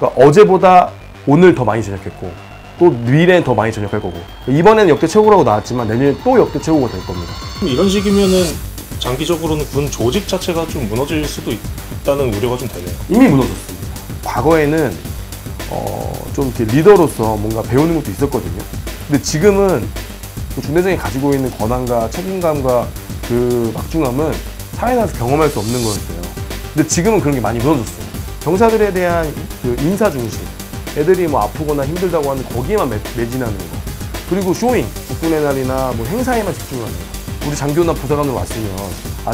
그러니까 어제보다 오늘 더 많이 전역했고 또 미래는 더 많이 전역할 거고 이번에는 역대 최고라고 나왔지만 내년에 또 역대 최고가 될 겁니다. 이런 식이면은 장기적으로는 군 조직 자체가 좀 무너질 수도 있다는 우려가 좀 되네요. 이미 무너졌습니다. 과거에는 좀 이렇게 리더로서 뭔가 배우는 것도 있었거든요. 근데 지금은 중대장이 가지고 있는 권한과 책임감과 그 막중함은 사회에 나가서 경험할 수 없는 거였어요. 근데 지금은 그런 게 많이 무너졌어요. 경사들에 대한 그 인사 중심, 애들이 뭐 아프거나 힘들다고 하는 거기에만 매진하는 거, 그리고 쇼잉, 국군의 날이나 뭐 행사에만 집중하는 거. 우리 장교나 부사관으로 왔으면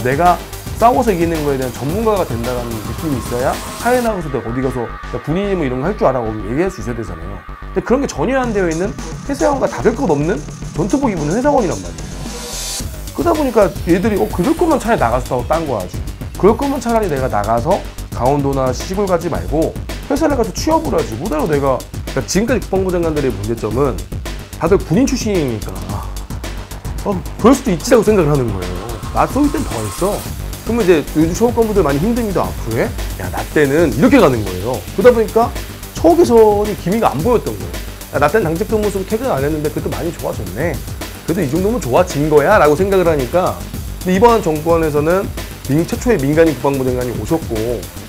내가 싸워서 이기는 거에 대한 전문가가 된다는 느낌이 있어야 사회에 나가서 내가 어디 가서 군인이 뭐 이런 거 할 줄 알아 얘기할 수 있어야 되잖아요. 근데 그런 게 전혀 안 되어 있는 회사원과 다를 것 없는 전투복 입은 회사원이란 말이에요. 그러다 보니까 얘들이 그럴 거면 차라리 나가서 딴 거 하지. 그럴 거면 차라리 내가 나가서 강원도나 시골 가지 말고 회사를 가서 취업을 하지. 뭐다로 내가 그러니까 지금까지 국방부 장관들의 문제점은 다들 군인 출신이니까 그럴 수도 있지라고 생각을 하는 거예요. 나 쏠 땐 더 했어. 그러면 이제 요즘 초급관부들 많이 힘듭니다. 그래? 야, 나 때는 이렇게 가는 거예요. 그러다 보니까 초급 개선이 기미가 안 보였던 거예요. 야, 나 때는 당직 근무 쓰고 퇴근 안 했는데 그래도 많이 좋아졌네. 그래도 이 정도면 좋아진 거야 라고 생각을 하니까 근데 이번 정권에서는 최초의 민간인 국방부 장관이 오셨고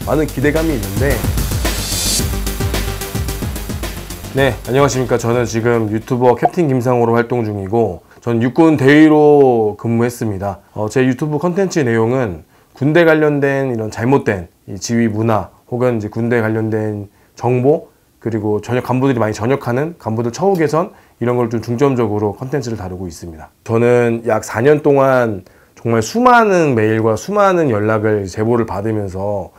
많은 기대감이 있는데 네, 안녕하십니까. 저는 지금 유튜버 캡틴 김상호로 활동 중이고 전 육군 대위로 근무했습니다. 제 유튜브 컨텐츠 내용은 군대 관련된 이런 잘못된 이 지휘 문화 혹은 이제 군대 관련된 정보 그리고 전역 간부들이 많이 전역하는 간부들 처우 개선 이런 걸 좀 중점적으로 컨텐츠를 다루고 있습니다. 저는 약 4년 동안 정말 수많은 메일과 수많은 연락을 제보를 받으면서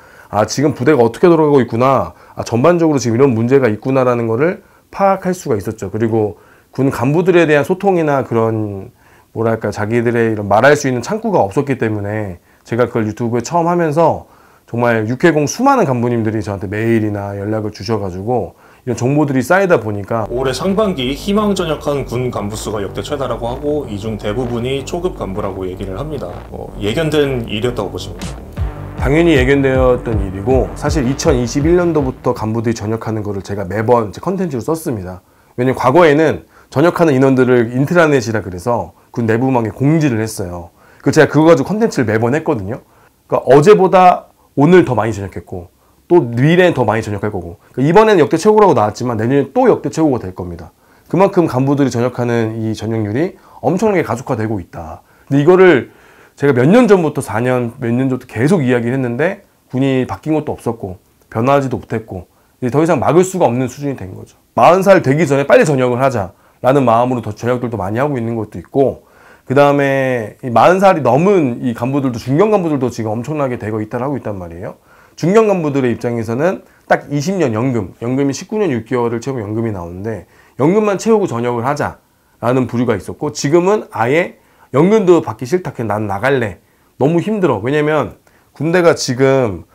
지금 부대가 어떻게 돌아가고 있구나, 전반적으로 지금 이런 문제가 있구나라는 거를 파악할 수가 있었죠. 그리고 군 간부들에 대한 소통이나 그런 뭐랄까 자기들의 이런 말할 수 있는 창구가 없었기 때문에 제가 그걸 유튜브에 처음 하면서 정말 육해공 수많은 간부님들이 저한테 메일이나 연락을 주셔가지고 이런 정보들이 쌓이다 보니까 올해 상반기 희망 전역한 군 간부 수가 역대 최다라고 하고 이 중 대부분이 초급 간부라고 얘기를 합니다. 예견된 일이었다고 보십니까? 당연히 예견되었던 일이고 사실 2021년도부터 간부들이 전역하는 거를 제가 매번 컨텐츠로 썼습니다. 왜냐면 과거에는 전역하는 인원들을 인트라넷이라 그래서 군 내부망에 공지를 했어요. 제가 그거 가지고 컨텐츠를 매번 했거든요. 그러니까 어제보다 오늘 더 많이 전역했고 또 미래는 더 많이 전역할 거고 이번에는 역대 최고라고 나왔지만 내년에 또 역대 최고가 될 겁니다. 그만큼 간부들이 전역하는 이 전역률이 엄청나게 가속화되고 있다. 근데 이거를 제가 몇 년 전부터 4년 몇 년 전부터 계속 이야기를 했는데 군이 바뀐 것도 없었고 변화하지도 못했고 더 이상 막을 수가 없는 수준이 된 거죠. 40살 되기 전에 빨리 전역을 하자라는 마음으로 더 전역들도 많이 하고 있는 것도 있고 그 다음에 40살이 넘은 이 간부들도 중견 간부들도 지금 엄청나게 되고 있다고 하고 있단 말이에요. 중견 간부들의 입장에서는 딱 20년 연금이 19년 6개월을 채우면 연금이 나오는데 연금만 채우고 전역을 하자라는 부류가 있었고 지금은 아예 연금도 받기 싫다. 그냥 난 나갈래. 너무 힘들어. 왜냐면 군대가 지금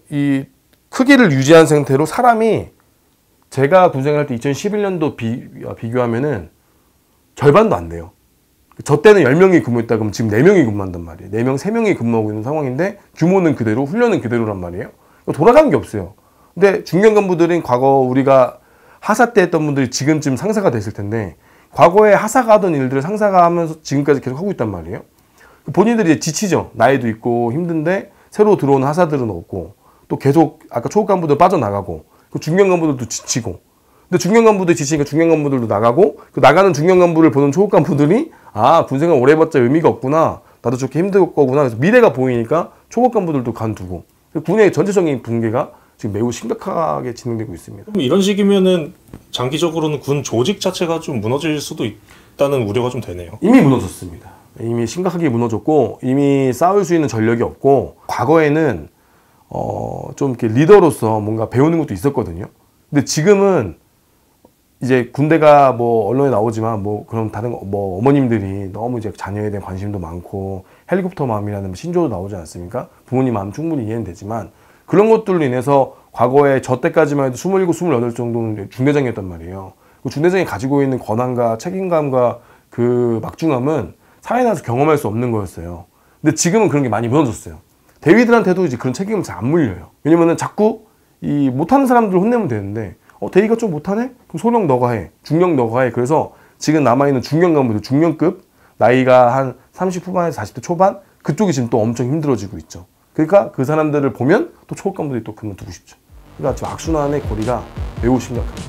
이 크기를 유지한 상태로 사람이 제가 군생활할 때 2011년도 비교하면은 절반도 안 돼요. 저 때는 10명이 근무했다 그러면 지금 4명이 근무한단 말이에요. 4명, 3명이 근무하고 있는 상황인데 규모는 그대로, 훈련은 그대로란 말이에요. 돌아가는 게 없어요. 근데 중견 간부들은 과거 우리가 하사 때 했던 분들이 지금쯤 상사가 됐을 텐데 과거에 하사가 하던 일들을 상사가 하면서 지금까지 계속 하고 있단 말이에요. 본인들이 이제 지치죠. 나이도 있고 힘든데 새로 들어오는 하사들은 없고 또 계속 아까 초급 간부들 빠져나가고 중견 간부들도 지치고 근데 중견 간부들이 지치니까 중견 간부들도 나가고 나가는 중견 간부를 보는 초급 간부들이 군생활 오래 해봤자 의미가 없구나. 나도 저렇게 힘들 거구나. 그래서 미래가 보이니까 초급 간부들도 간두고 군의 전체적인 붕괴가 지금 매우 심각하게 진행되고 있습니다. 그럼 이런 식이면은 장기적으로는 군 조직 자체가 좀 무너질 수도 있다는 우려가 좀 되네요. 이미 무너졌습니다. 이미 심각하게 무너졌고 이미 싸울 수 있는 전력이 없고 과거에는 좀 이렇게 리더로서 뭔가 배우는 것도 있었거든요. 근데 지금은 이제 군대가 뭐 언론에 나오지만 뭐 그런 다른 뭐 어머님들이 너무 이제 자녀에 대한 관심도 많고 헬리콥터 마음이라는 신조도 나오지 않습니까? 부모님 마음 충분히 이해는 되지만 그런 것들로 인해서 과거에 저 때까지만 해도 27, 28 정도는 중대장이었단 말이에요. 중대장이 가지고 있는 권한과 책임감과 그 막중함은 사회에 나가서 경험할 수 없는 거였어요. 근데 지금은 그런 게 많이 무너졌어요. 대위들한테도 이제 그런 책임을 잘 안 물려요. 왜냐면은 자꾸 이 못하는 사람들 혼내면 되는데 대리가 좀 못하네? 그럼 소령 너가 해. 중령 너가 해. 그래서 지금 남아있는 중령 간부들, 중령급 나이가 한 30 후반에서 40대 초반 그쪽이 지금 또 엄청 힘들어지고 있죠. 그러니까 그 사람들을 보면 또 초급 간부들이 또 그만두고 싶죠. 그러니까 지금 악순환의 고리가 매우 심각합니다.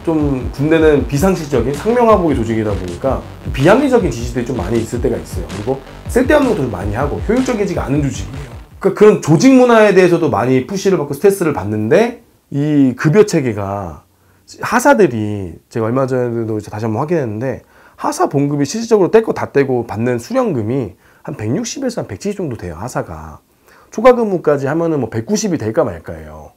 좀 군대는 비상식적인 상명하복의 조직이다 보니까 비합리적인 지시들이 좀 많이 있을 때가 있어요. 그리고 쓸데없는 것도 좀 많이 하고 효율적이지가 않은 조직이에요. 그러니까 그런 조직 문화에 대해서도 많이 푸시를 받고 스트레스를 받는데 이 급여 체계가 하사들이 제가 얼마 전에도 다시 한번 확인했는데 하사 봉급이 실질적으로 뗄 거 다 떼고 받는 수령금이 한 160에서 한 170 정도 돼요. 하사가. 초과 근무까지 하면은 뭐 190이 될까 말까예요.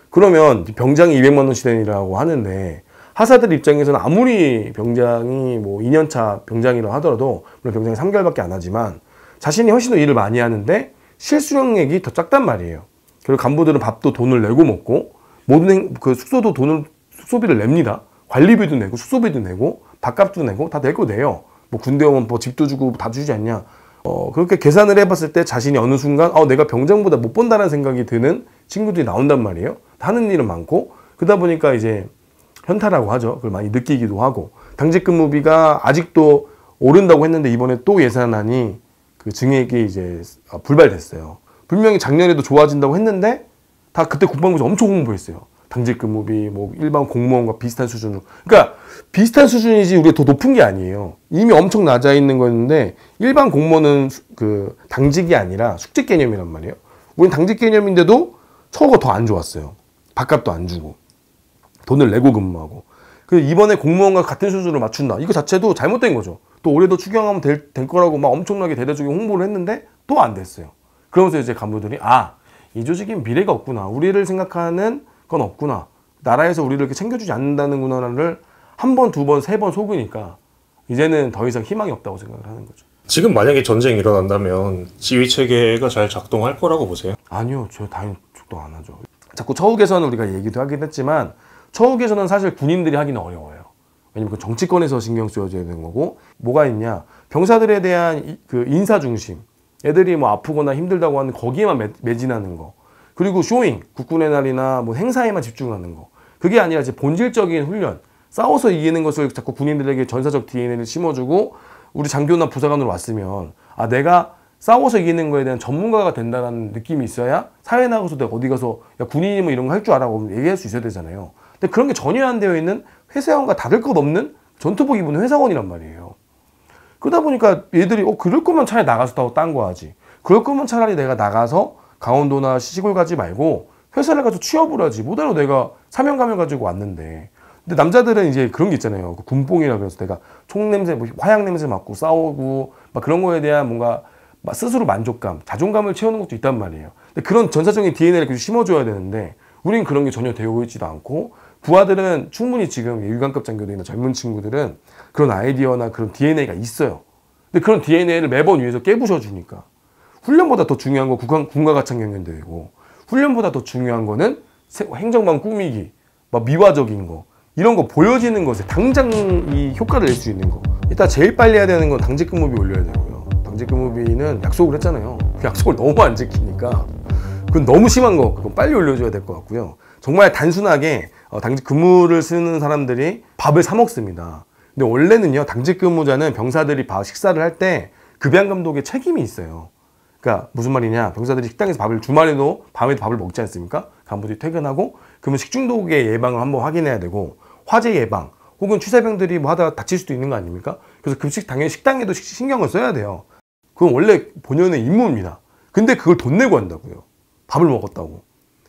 그러면 병장이 200만 원씩 되라고 하는데 하사들 입장에서는 아무리 병장이 뭐 2년차 병장이라고 하더라도 물론 병장이 3개월밖에 안 하지만 자신이 훨씬 더 일을 많이 하는데 실수령액이 더 작단 말이에요. 그리고 간부들은 밥도 돈을 내고 먹고 모든 그 숙소도 숙소비를 냅니다. 관리비도 내고 숙소비도 내고 밥값도 내고 다 내고 내요. 뭐 군대 오면 뭐 집도 주고 다 주지 않냐. 그렇게 계산을 해봤을 때 자신이 어느 순간 내가 병장보다 못 번다는 생각이 드는 친구들이 나온단 말이에요. 하는 일은 많고 그러다 보니까 이제 현타라고 하죠. 그걸 많이 느끼기도 하고 당직 근무비가 아직도 오른다고 했는데 이번에 또 예산안이 그 증액이 이제 불발됐어요. 분명히 작년에도 좋아진다고 했는데 다 그때 국방부에서 엄청 홍보했어요. 당직 근무비 뭐 일반 공무원과 비슷한 수준으로. 그러니까 비슷한 수준이지 우리가 더 높은 게 아니에요. 이미 엄청 낮아 있는 거였는데 일반 공무원은 그 당직이 아니라 숙직 개념이란 말이에요. 우리는 당직 개념인데도 처우가 더 안 좋았어요. 밥값도 안 주고 돈을 내고 근무하고. 그 이번에 공무원과 같은 수준으로 맞춘다. 이거 자체도 잘못된 거죠. 또 올해도 추경하면 될 거라고 막 엄청나게 대대적인 홍보를 했는데 또 안 됐어요. 그러면서 이제 간부들이 이 조직엔 미래가 없구나. 우리를 생각하는 건 없구나. 나라에서 우리를 이렇게 챙겨주지 않는다는구나를 한 번, 두 번, 세 번 속으니까 이제는 더 이상 희망이 없다고 생각을 하는 거죠. 지금 만약에 전쟁이 일어난다면 지휘 체계가 잘 작동할 거라고 보세요? 아니요. 저 당연히 작동 안 하죠. 자꾸 처우 개선 우리가 얘기도 하긴 했지만 처우 개선은 사실 군인들이 하기는 어려워요. 왜냐면 그 정치권에서 신경 쓰여져야 되는 거고 뭐가 있냐. 병사들에 대한 그 인사 중심. 애들이 뭐 아프거나 힘들다고 하는 거기에만 매진하는 거. 그리고 쇼잉, 국군의 날이나 뭐 행사에만 집중하는 거. 그게 아니라 이제 본질적인 훈련. 싸워서 이기는 것을 자꾸 군인들에게 전사적 DNA를 심어주고 우리 장교나 부사관으로 왔으면 내가 싸워서 이기는 거에 대한 전문가가 된다는 느낌이 있어야 사회 나가서 내가 어디 가서 야 군인이 뭐 이런 거 할 줄 알아 얘기할 수 있어야 되잖아요. 근데 그런 게 전혀 안 되어 있는 회사원과 다를 것 없는 전투복 입은 회사원이란 말이에요. 그러다 보니까 얘들이 그럴 거면 차라리 나가서 딴 거 하지. 그럴 거면 차라리 내가 나가서 강원도나 시골 가지 말고 회사를 가서 취업을 하지. 뭐대로 내가 사명감을 가지고 왔는데. 근데 남자들은 이제 그런 게 있잖아요. 그 군뽕이라 그래서 내가 총 냄새, 뭐 화약 냄새 맡고 싸우고 막 그런 거에 대한 뭔가 스스로 만족감, 자존감을 채우는 것도 있단 말이에요. 근데 그런 전사적인 DNA를 계속 심어줘야 되는데 우린 그런 게 전혀 되고 있지도 않고 부하들은 충분히 지금 일관급 장교들이나 젊은 친구들은 그런 아이디어나 그런 DNA가 있어요. 근데 그런 DNA를 매번 위해서 깨부셔 주니까 훈련보다 더 중요한 건 군과 가창 경연대회고 훈련보다 더 중요한 거는 행정반 꾸미기, 막 미화적인 거 이런 거 보여지는 것에 당장 이 효과를 낼 수 있는 거. 일단 제일 빨리 해야 되는 건 당직 근무비 올려야 되고요. 당직 근무비는 약속을 했잖아요. 그 약속을 너무 안 지키니까 그건 너무 심한 거. 그건 빨리 올려줘야 될 것 같고요. 정말 단순하게 당직 근무를 쓰는 사람들이 밥을 사 먹습니다. 근데 원래는요 당직 근무자는 병사들이 식사를 할 때 급양 감독의 책임이 있어요. 그러니까 무슨 말이냐, 병사들이 식당에서 주말에도 밤에도 밥을 먹지 않습니까? 간부들이 퇴근하고 그러면 식중독의 예방을 한번 확인해야 되고 화재 예방 혹은 취사병들이 뭐 하다가 다칠 수도 있는 거 아닙니까? 그래서 당연히 식당에도 신경을 써야 돼요. 그건 원래 본연의 임무입니다. 근데 그걸 돈 내고 한다고요. 밥을 먹었다고.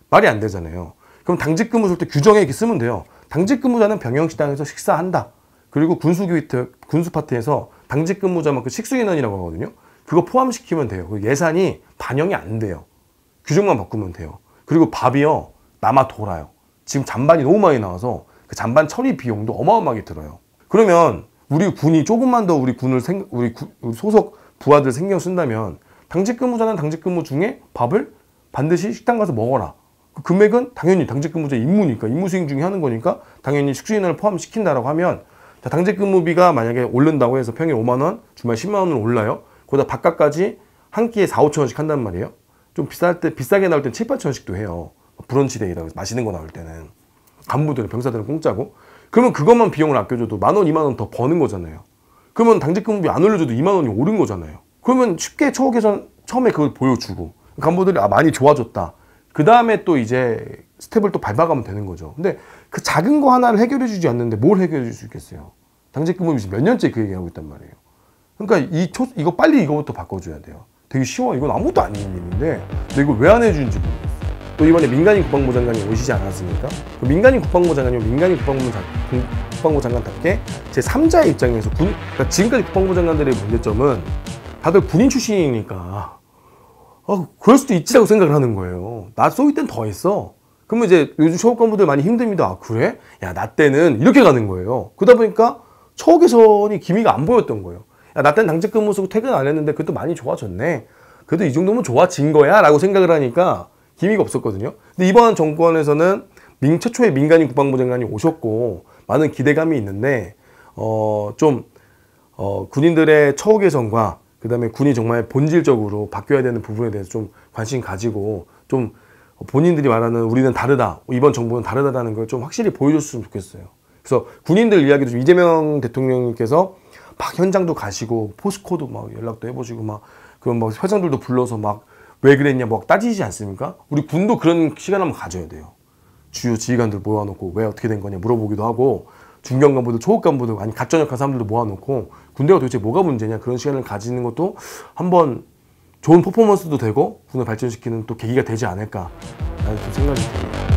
말이 안 되잖아요. 그럼 당직 근무 쓸 때 규정에 이렇게 쓰면 돼요. 당직 근무자는 병영식당에서 식사한다. 그리고 군수 파트에서 당직 근무자만큼 식수 인원이라고 하거든요. 그거 포함시키면 돼요. 예산이 반영이 안 돼요. 규정만 바꾸면 돼요. 그리고 밥이요 남아 돌아요. 지금 잔반이 너무 많이 나와서 그 잔반 처리 비용도 어마어마하게 들어요. 그러면 우리 군이 조금만 더 우리 소속 부하들 신경 쓴다면 당직 근무자는 당직 근무 중에 밥을 반드시 식당 가서 먹어라. 그 금액은 당연히 당직 근무자 임무니까 임무 수행 중에 하는 거니까 당연히 식수 인원을 포함시킨다라고 하면 당직 근무비가 만약에 오른다고 해서 평일 5만 원, 주말 10만 원으로 올라요. 거기다 밥값까지 한 끼에 4, 5천 원씩 한단 말이에요. 좀 비싸게 나올 땐 7, 8천 원씩도 해요. 브런치 데이라고 해서 맛있는 거 나올 때는 간부들은 병사들은 공짜고 그러면 그것만 비용을 아껴줘도 10,000원, 20,000원 더 버는 거잖아요. 그러면 당직 근무비 안 올려줘도 20,000원이 오른 거잖아요. 그러면 쉽게 처우 개선 처음에 그걸 보여주고 간부들이 많이 좋아졌다. 그 다음에 또 이제 스텝을 또 밟아가면 되는 거죠. 근데 그 작은 거 하나를 해결해 주지 않는데 뭘 해결해 줄 수 있겠어요. 당직 근무비 몇 년째 그 얘기하고 있단 말이에요. 그러니까 이거 빨리 이거부터 바꿔줘야 돼요. 되게 쉬워. 이건 아무것도 아닌 일인데 근데 이걸 왜 안 해주는지 모르겠어요. 또 이번에 민간인 국방부 장관이 오시지 않았습니까? 그 민간인 국방부 장관이면 민간인 국방부 장관답게 제3자의 입장에서 그러니까 지금까지 국방부 장관들의 문제점은 다들 군인 출신이니까 그럴 수도 있지라고 생각을 하는 거예요. 나 쏘기 땐 더 했어. 그러면 이제 요즘 초급 간부들 많이 힘듭니다. 아, 그래? 야, 나 때는 이렇게 가는 거예요. 그러다 보니까 처우 개선이 기미가 안 보였던 거예요. 야, 나 때는 당직 근무 쓰고 퇴근 안 했는데 그래도 많이 좋아졌네. 그래도 이 정도면 좋아진 거야 라고 생각을 하니까 기미가 없었거든요. 근데 이번 정권에서는 최초의 민간인 국방부 장관이 오셨고 많은 기대감이 있는데 군인들의 처우 개선과 그 다음에 군이 정말 본질적으로 바뀌어야 되는 부분에 대해서 좀 관심 가지고 좀 본인들이 말하는 우리는 다르다, 이번 정부는 다르다라는 걸 좀 확실히 보여줬으면 좋겠어요. 그래서 군인들 이야기도 좀 이재명 대통령님께서 막 현장도 가시고 포스코도 막 연락도 해보시고 막 그런 막 회장들도 불러서 막 왜 그랬냐 막 따지지 않습니까? 우리 군도 그런 시간 한번 가져야 돼요. 주요 지휘관들 모아놓고 왜 어떻게 된 거냐 물어보기도 하고 중견 간부들, 초급 간부들, 아니 갓전역한 사람들도 모아놓고 군대가 도대체 뭐가 문제냐 그런 시간을 가지는 것도 한번 좋은 퍼포먼스도 되고 군을 발전시키는 또 계기가 되지 않을까라는 생각이 듭니다.